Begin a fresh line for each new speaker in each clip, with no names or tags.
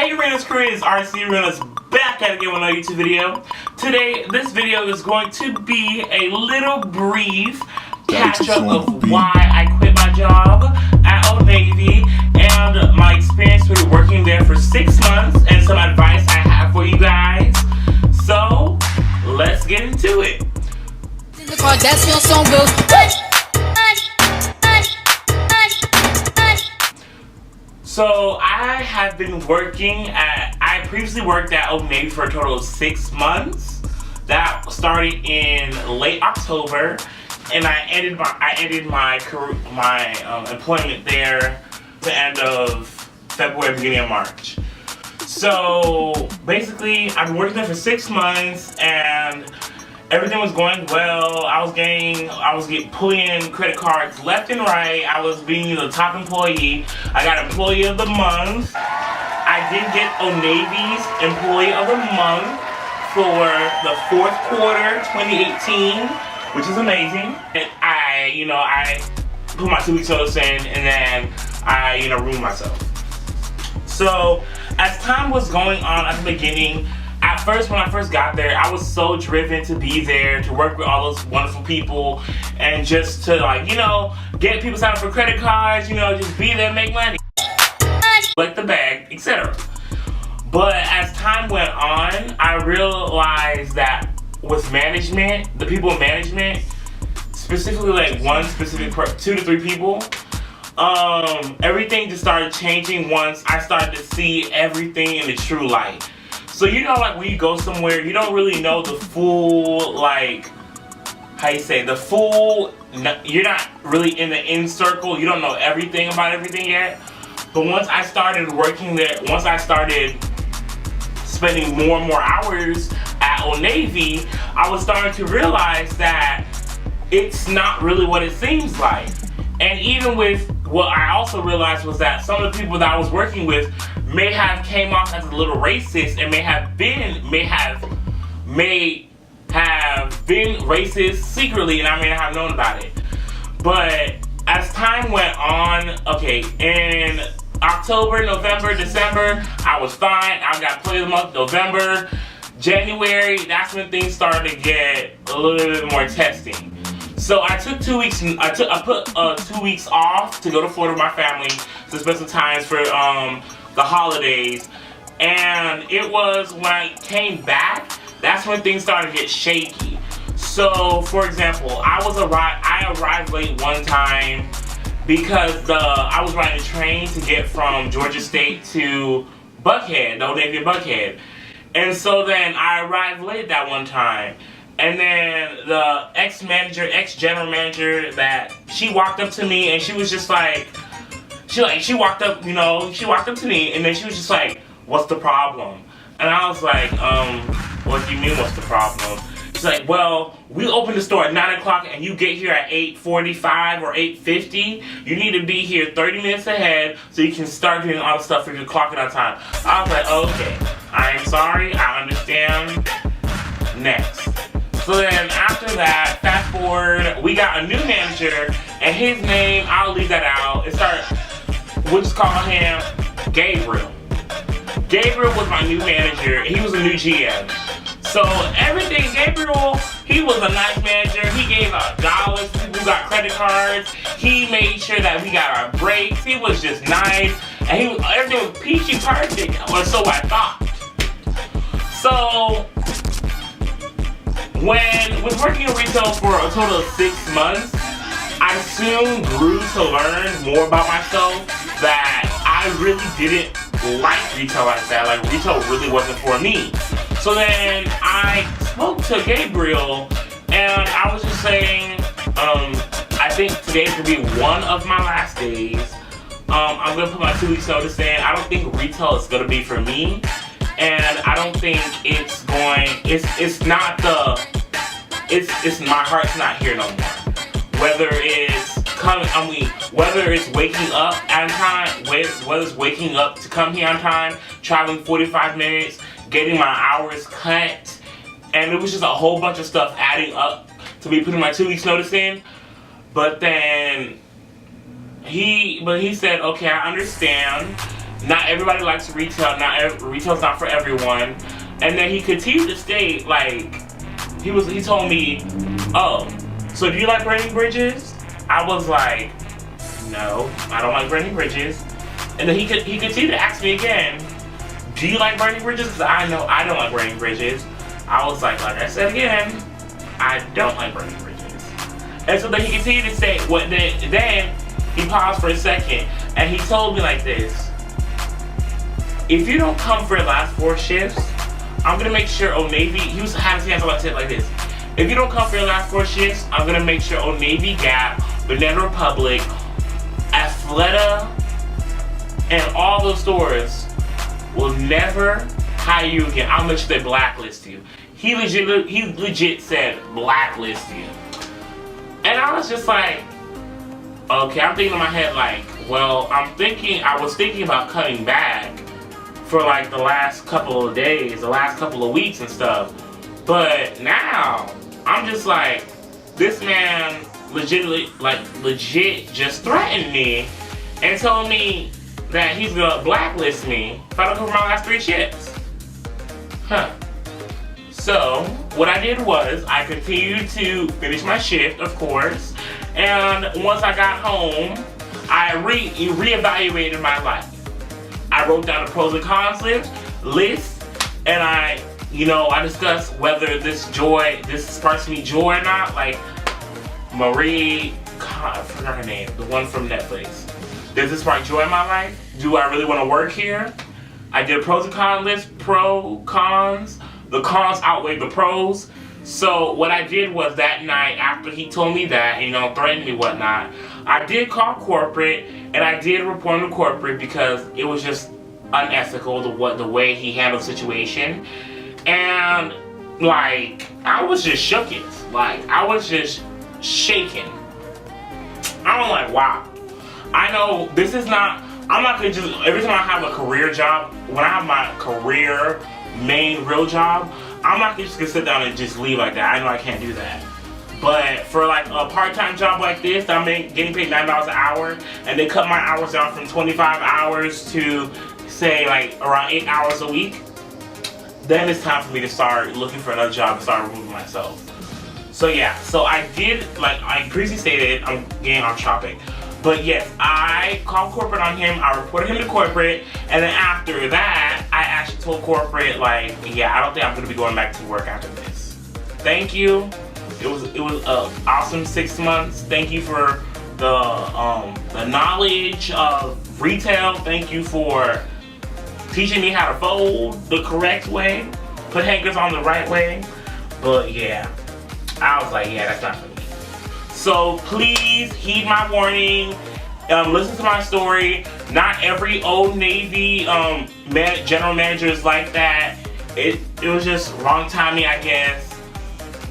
Hey realness creators, RC Realness back at it again with another YouTube video. Today, this video is going to be a little brief catch-up of why I quit my job at Oldnavy and my experience with working there for 6 months and some advice I have for you guys. So, let's get into it. So I have been I previously worked at Oldnavy for a total of 6 months. That started in late October, and I ended my employment there at the end of February, beginning of March. So basically, I've been working there for 6 months, and everything was going well. I was getting pulling in credit cards left and right. I was being the top employee. I got Employee of the Month. I did get Oldnavy's Employee of the Month for the 4th quarter 2018, which is amazing. And I put my 2 weeks notice in, and then I ruined myself. So as time was going on at the beginning, at first, when I first got there, I was so driven to be there, to work with all those wonderful people, and just to get people signed up for credit cards, just be there, make money, collect the bag, etc. But as time went on, I realized that with management, the people in management, specifically like one specific 2 to 3 people, everything just started changing once I started to see everything in the true light. So like when you go somewhere, you don't really know the full, you're not really in the inner circle, you don't know everything about everything yet. But once I started working there, once I started spending more and more hours at Oldnavy, I was starting to realize that it's not really what it seems like. And even with what I also realized was that some of the people that I was working with may have came off as a little racist and may have been racist secretly, and I may not have known about it. But as time went on, in October, November, December, I was fine. I got Employee of the Month. November, January, that's when things started to get a little bit more testing. So I took 2 weeks. I put 2 weeks off to go to Florida with my family to spend some time for the holidays. And it was when I came back, that's when things started to get shaky. So, for example, I arrived late one time because I was riding a train to get from Georgia State to Buckhead, the Oldnavy Buckhead. And so then I arrived late that one time. And then the ex-general manager, she walked up to me and she was just like, she walked up to me and then she was just like, "What's the problem?" And I was like, "What do you mean, what's the problem?" She's like, "Well, we open the store at 9 o'clock and you get here at 8:45 or 8:50. You need to be here 30 minutes ahead so you can start doing all the stuff for your clocking on time." I was like, "Okay, I am sorry, I understand. Next." So then after that, fast forward, we got a new manager, and his name, I'll leave that out. We'll just call him Gabriel. Gabriel was my new manager. He was a new GM. So everything, Gabriel, he was a nice manager. He gave out dollars to people who got credit cards. He made sure that we got our breaks. He was just nice, and everything was peachy perfect, or so I thought. So when working in retail for a total of 6 months, I soon grew to learn more about myself that I really didn't like retail like that. Like, retail really wasn't for me. So then I spoke to Gabriel, and I was just saying, I think today's gonna be one of my last days. I'm gonna put my 2 weeks notice in. I don't think retail is gonna be for me. And I don't think my heart's not here no more. Whether it's waking up on time, whether it's waking up to come here on time, traveling 45 minutes, getting my hours cut, and it was just a whole bunch of stuff adding up to me putting my 2 weeks notice in. But then he said, "Okay, I understand." not everybody likes retail. Retail's not for everyone. And then he continued to state, like, he told me, oh, so do you like burning bridges? I was like, no, I don't like burning bridges. And then he continued to ask me again, do you like burning bridges? Because I know I don't like burning bridges. I was like I said again, I don't like burning bridges. And so then he continued to say, then he paused for a second, and he told me like this, if you don't come for the last 4 shifts, I'm gonna make sure Oldnavy, he was having his hands on my tip like this, if you don't come for the last 4 shifts, I'm gonna make sure Oldnavy, Gap, Banana Republic, Athleta, and all those stores will never hire you again. I'll make sure they blacklist you. He legit said blacklist you. And I was just like, okay, I'm thinking in my head like, well, I was thinking about cutting back for like the last couple of days, the last couple of weeks and stuff. But now, I'm just like, this man legit just threatened me and told me that he's gonna blacklist me if I don't cover my last 3 shifts. Huh. So, what I did was, I continued to finish my shift, of course, and once I got home, I reevaluated my life. I wrote down the pros and cons list, and I discussed whether this sparks me joy or not, like Marie, I forgot her name, the one from Netflix. Does this spark joy in my life? Do I really want to work here? I did a pros and cons list, cons. The cons outweigh the pros. So what I did was that night, after he told me that, threatened me, whatnot, I did call corporate, and I did report him to corporate because it was just unethical, the way he handled the situation. And, I was just shooketh. I was just shaken. I'm like, wow. I know this is not, I'm not gonna just, every time I have a career job, when I have my career, main real job, I'm not just gonna sit down and just leave like that. I know I can't do that. But for a part-time job like this, that I'm getting paid $9 an hour, and they cut my hours down from 25 hours to, say, around 8 hours a week, then it's time for me to start looking for another job and start removing myself. So yeah, so I did, I previously stated, I'm getting off topic. But yes, I called corporate on him, I reported him to corporate, and then after that, I actually told corporate, yeah, I don't think I'm going to be going back to work after this. Thank you. It was an awesome 6 months. Thank you for the knowledge of retail. Thank you for teaching me how to fold the correct way, put hangers on the right way. But yeah, I was like, yeah, that's not for me. So please heed my warning. Listen to my story. Not every Oldnavy general manager is like that. It was just wrong timing, I guess.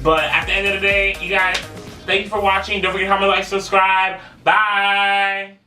But at the end of the day, you guys, thank you for watching. Don't forget to comment, like, subscribe. Bye.